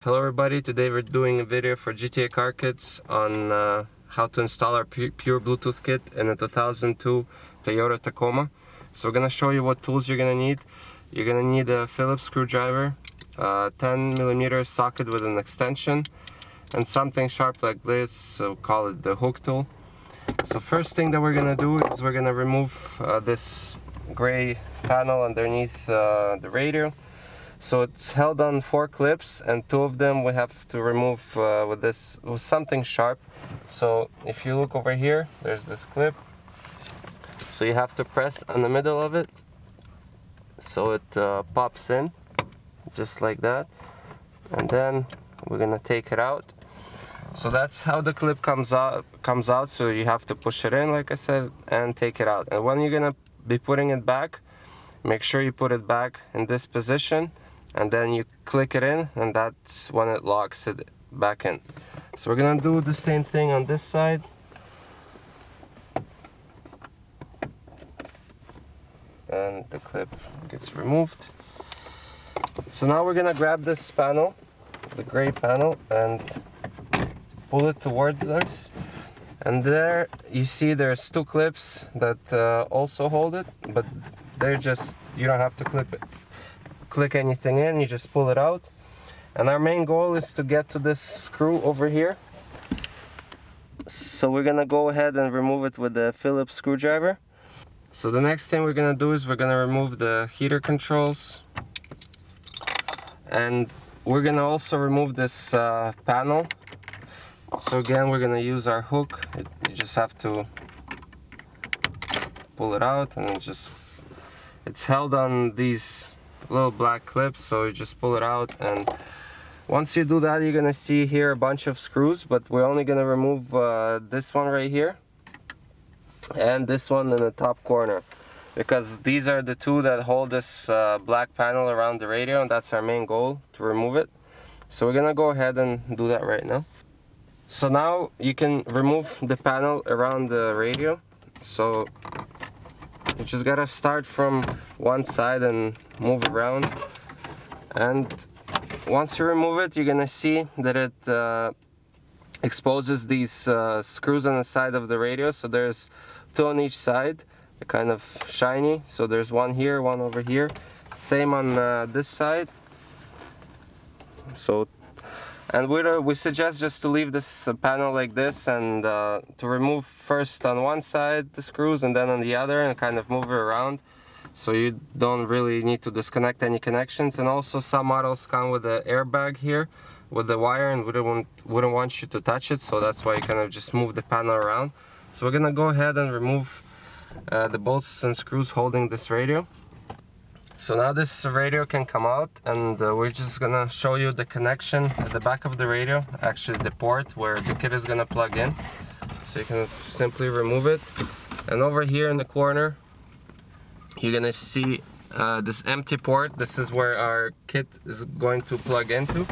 Hello everybody, today we're doing a video for GTA Car Kits on how to install our pure Bluetooth kit in a 2002 Toyota Tacoma. So we're going to show you what tools you're going to need. You're going to need a Phillips screwdriver, a 10mm socket with an extension, and something sharp like this, so call it the hook tool. So first thing that we're going to do is we're going to remove this gray panel underneath the radio. So it's held on 4 clips, and 2 of them we have to remove with something sharp. So if you look over here, there's this clip. So you have to press on the middle of it, so it pops in, just like that. And then we're gonna take it out. So that's how the clip comes out. So you have to push it in, like I said, and take it out. And when you're gonna be putting it back, make sure you put it back in this position. And then you click it in, and that's when it locks it back in. So we're gonna do the same thing on this side. And the clip gets removed. So now we're gonna grab this panel, the gray panel, and pull it towards us. And there you see there's 2 clips that also hold it, but they're just, you don't have to click anything in, you just pull it out. And our main goal is to get to this screw over here. So we're gonna go ahead and remove it with the Phillips screwdriver. So the next thing we're gonna do is we're gonna remove the heater controls, and we're gonna also remove this panel. So again, we're gonna use our hook. You just have to pull it out, and it's held on these little black clips, so you just pull it out. And once you do that, you're gonna see here a bunch of screws, but we're only gonna remove this one right here and this one in the top corner, because these are the 2 that hold this black panel around the radio, and that's our main goal, to remove it. So we're gonna go ahead and do that right now. So now you can remove the panel around the radio. So you just gotta start from one side and move around, and once you remove it, you're gonna see that it exposes these screws on the side of the radio. So there's 2 on each side. They're kind of shiny. So there's one here, one over here. Same on this side. So, and we suggest just to leave this panel like this, and to remove first on one side the screws and then on the other, and kind of move it around, so you don't really need to disconnect any connections. And also some models come with an airbag here with the wire, and we wouldn't want you to touch it, so that's why you kind of just move the panel around. So we're gonna go ahead and remove the bolts and screws holding this radio. So now this radio can come out, and we're just gonna show you the connection at the back of the radio, actually the port where the kit is gonna plug in. So you can simply remove it, and over here in the corner you're gonna see this empty port. This is where our kit is going to plug into.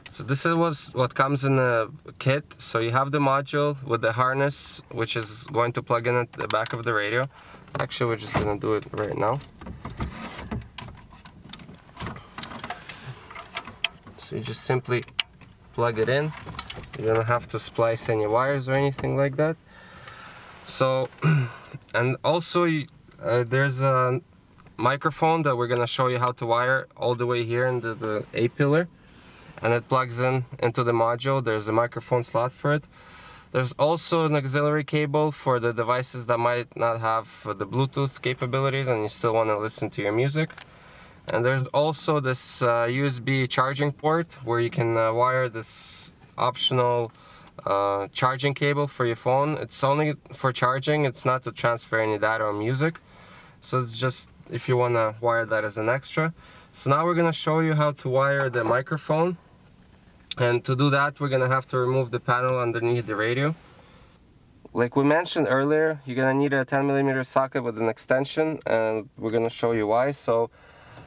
So this is what comes in the kit. So you have the module with the harness, which is going to plug in at the back of the radio. Actually, we're just gonna do it right now. So you just simply plug it in. You don't have to splice any wires or anything like that. So, and also there's a microphone that we're gonna show you how to wire all the way here into the A-pillar, and it plugs into the module. There's a microphone slot for it. There's also an auxiliary cable for the devices that might not have the Bluetooth capabilities and you still want to listen to your music. And there's also this USB charging port where you can wire this optional charging cable for your phone. It's only for charging, it's not to transfer any data or music. So it's just if you want to wire that as an extra. So now we're going to show you how to wire the microphone. And to do that, we're going to have to remove the panel underneath the radio. Like we mentioned earlier, you're going to need a 10mm socket with an extension, and we're going to show you why. So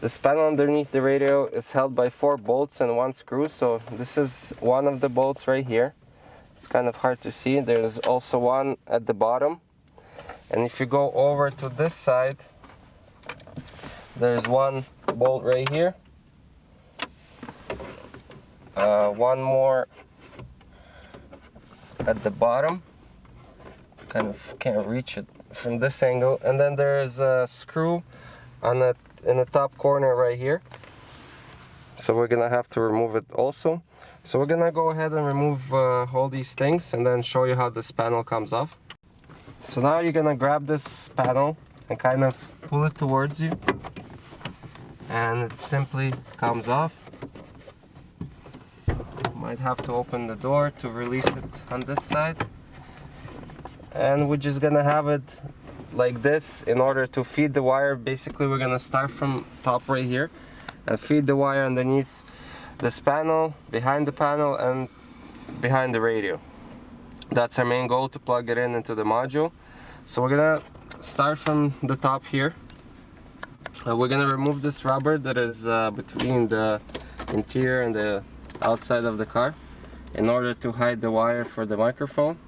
this panel underneath the radio is held by 4 bolts and 1 screw. So this is one of the bolts right here. It's kind of hard to see. There's also one at the bottom. And if you go over to this side, there's one bolt right here. one more at the bottom. Kind of can't reach it from this angle, and then there's a screw on the in the top corner right here, so we're gonna have to remove it also. So we're gonna go ahead and remove all these things and then show you how this panel comes off. So now you're gonna grab this panel and kind of pull it towards you, and it simply comes off. Might have to open the door to release it on this side. And we're just gonna have it like this in order to feed the wire. Basically, we're gonna start from top right here and feed the wire underneath this panel, behind the panel, and behind the radio. That's our main goal, to plug it in into the module. So we're gonna start from the top here. We're gonna remove this rubber that is between the interior and the outside of the car in order to hide the wire for the microphone.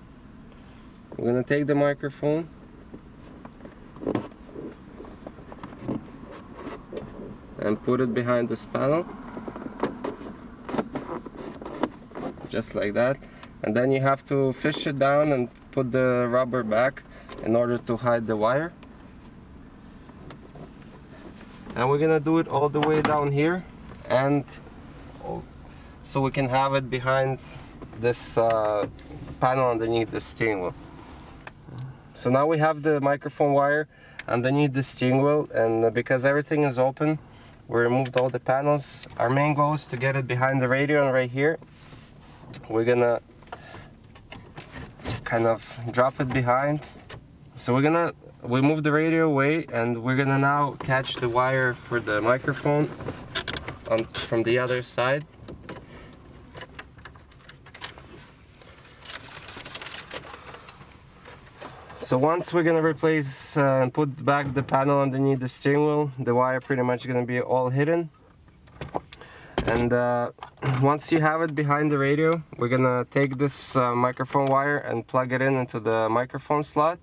We're gonna take the microphone and put it behind this panel, just like that, and then you have to fish it down and put the rubber back in order to hide the wire. And we're gonna do it all the way down here, and so we can have it behind this panel underneath the steering wheel. So now we have the microphone wire underneath the steering wheel, and because everything is open, we removed all the panels. Our main goal is to get it behind the radio, and right here we're gonna kind of drop it behind. So we move the radio away, and we're gonna now catch the wire for the microphone from the other side. So once we're gonna replace and put back the panel underneath the steering wheel, the wire pretty much gonna be all hidden. And once you have it behind the radio, we're gonna take this microphone wire and plug it into the microphone slot.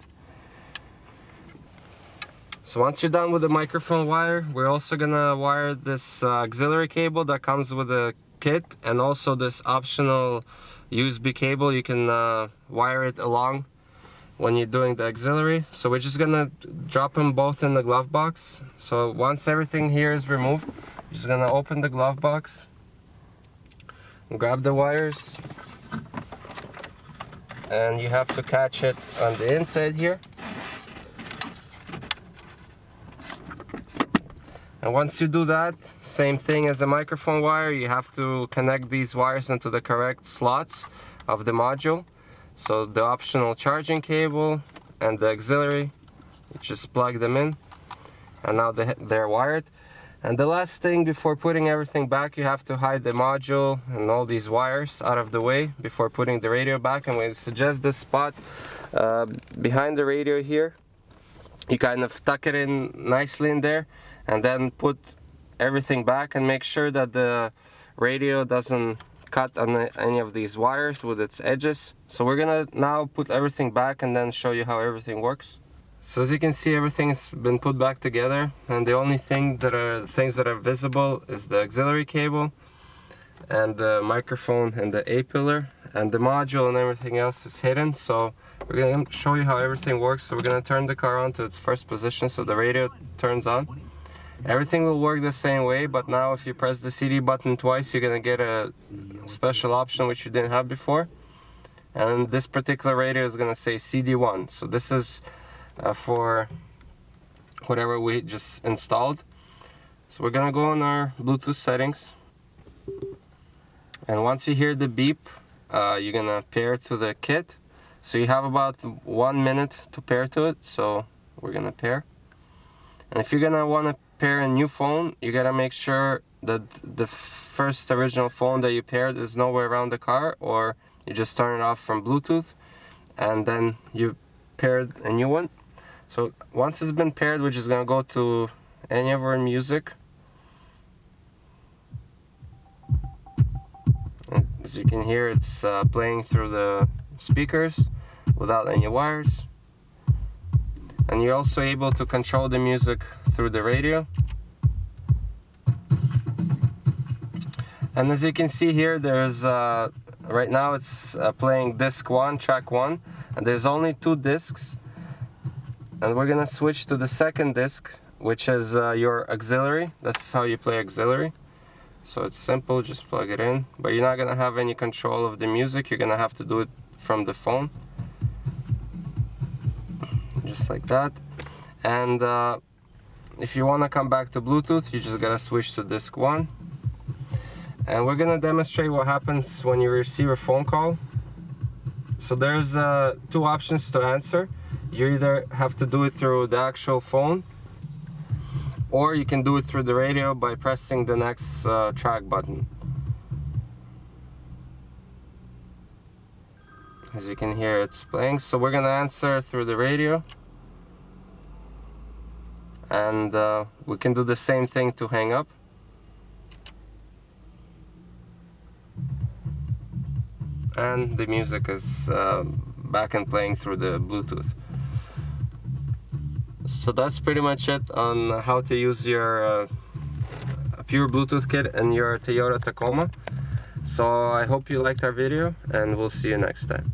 So once you're done with the microphone wire, we're also gonna wire this auxiliary cable that comes with the kit, and also this optional USB cable. You can wire it along when you're doing the auxiliary. So we're just gonna drop them both in the glove box. So once everything here is removed, you're just gonna open the glove box and grab the wires, and you have to catch it on the inside here. And once you do that, same thing as a microphone wire, you have to connect these wires into the correct slots of the module. So the optional charging cable and the auxiliary, you just plug them in, and now they're wired. And the last thing before putting everything back, you have to hide the module and all these wires out of the way before putting the radio back. And we suggest this spot behind the radio here. You kind of tuck it in nicely in there, and then put everything back and make sure that the radio doesn't cut on any of these wires with its edges. So we're gonna now put everything back and then show you how everything works. So as you can see, everything's been put back together, and the only things that are visible is the auxiliary cable and the microphone and the A-pillar, and the module and everything else is hidden. So we're gonna show you how everything works. So we're gonna turn the car on to its first position so the radio turns on. Everything will work the same way, but now if you press the CD button twice, you're gonna get a special option which you didn't have before. And this particular radio is gonna say CD1. So this is for whatever we just installed. So we're gonna go on our Bluetooth settings. And once you hear the beep, you're gonna pair to the kit. So you have about 1 minute to pair to it. So we're gonna pair. And if you're gonna wanna pair a new phone, you gotta make sure that the first original phone that you paired is nowhere around the car, or you just turn it off from Bluetooth and then you paired a new one. So once it's been paired, we're just gonna go to any of our music. And as you can hear, it's playing through the speakers without any wires. And you're also able to control the music through the radio. And as you can see here, there's right now it's playing disc 1, track 1, and there's only 2 discs. And we're gonna switch to the second disc, which is your auxiliary. That's how you play auxiliary. So it's simple, just plug it in, but you're not gonna have any control of the music. You're gonna have to do it from the phone, just like that. And if you want to come back to Bluetooth, you just gotta switch to disc 1. And we're gonna demonstrate what happens when you receive a phone call. So there's 2 options to answer. You either have to do it through the actual phone, or you can do it through the radio by pressing the next track button. As you can hear, it's playing. So we're gonna answer through the radio, and we can do the same thing to hang up. And the music is back and playing through the Bluetooth. So that's pretty much it on how to use your pure Bluetooth kit in your Toyota Tacoma. So I hope you liked our video, and we'll see you next time.